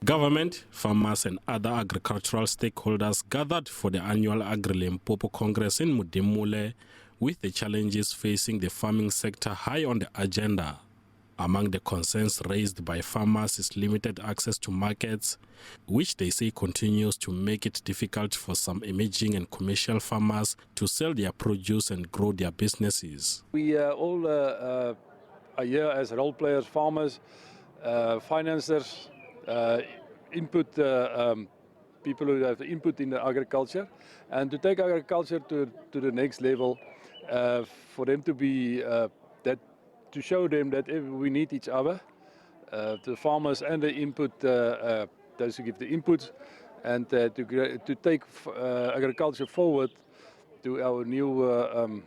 Government, farmers and other agricultural stakeholders gathered for the annual Agri Limpopo Congress in Modimolle, with the challenges facing the farming sector high on the agenda. Among the concerns raised by farmers is limited access to markets, which they say continues to make it difficult for some emerging and commercial farmers to sell their produce and grow their businesses. We all are here as role players, farmers, financiers, input people who have input in the agriculture, and to take agriculture to the next level, for them to be to show them that we need each other, the farmers and the input, those who give the inputs, and to take agriculture forward to our new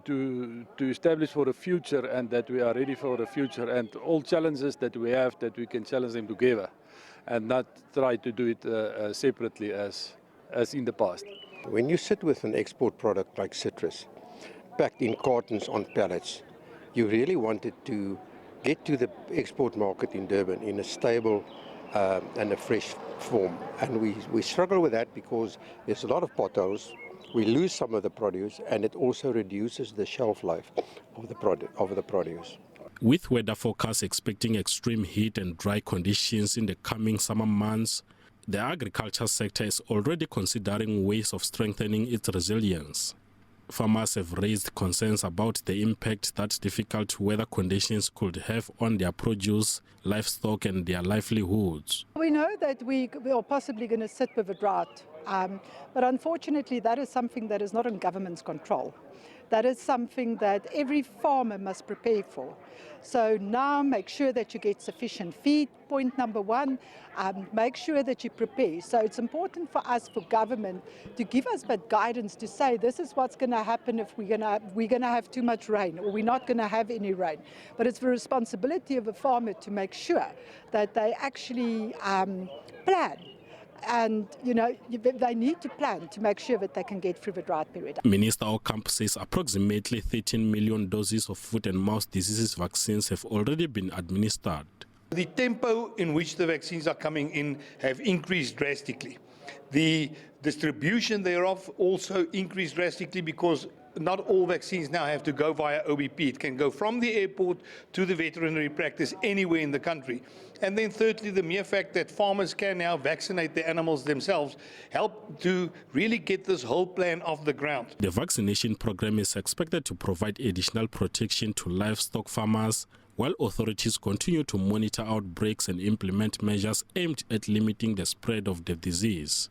to establish for the future, and that we are ready for the future, and all challenges that we have, that we can challenge them together and not try to do it separately as in the past. When you sit with an export product like citrus, packed in cartons on pallets, you really wanted to get to the export market in Durban in a stable and a fresh form. And we struggle with that because there's a lot of potholes. We lose some of the produce, and it also reduces the shelf life of the produce. With weather forecasts expecting extreme heat and dry conditions in the coming summer months, the agriculture sector is already considering ways of strengthening its resilience. Farmers have raised concerns about the impact that difficult weather conditions could have on their produce, livestock and their livelihoods. We know that we are possibly going to sit with a drought, but unfortunately that is something that is not in government's control. That is something that every farmer must prepare for. So now make sure that you get sufficient feed, point number one, make sure that you prepare. So it's important for us, for government, to give us that guidance to say this is what's going to happen if we're going to have too much rain, or we're not going to have any rain. But it's the responsibility of a farmer to make sure that they actually plan. And, they need to plan to make sure that they can get through the drought period. Minister Aucamp says approximately 13 million doses of foot and mouth diseases vaccines have already been administered. The tempo in which the vaccines are coming in have increased drastically. The distribution thereof also increased drastically because not all vaccines now have to go via OBP. It can go from the airport to the veterinary practice anywhere in the country. And then thirdly, the mere fact that farmers can now vaccinate their animals themselves help to really get this whole plan off the ground. The vaccination program is expected to provide additional protection to livestock farmers, while authorities continue to monitor outbreaks and implement measures aimed at limiting the spread of the disease.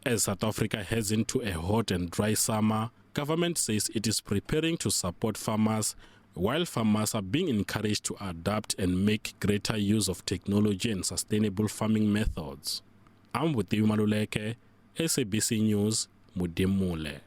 As South Africa heads into a hot and dry summer, government says it is preparing to support farmers, while farmers are being encouraged to adapt and make greater use of technology and sustainable farming methods. I'm with Niño, SABC News, Modimolle.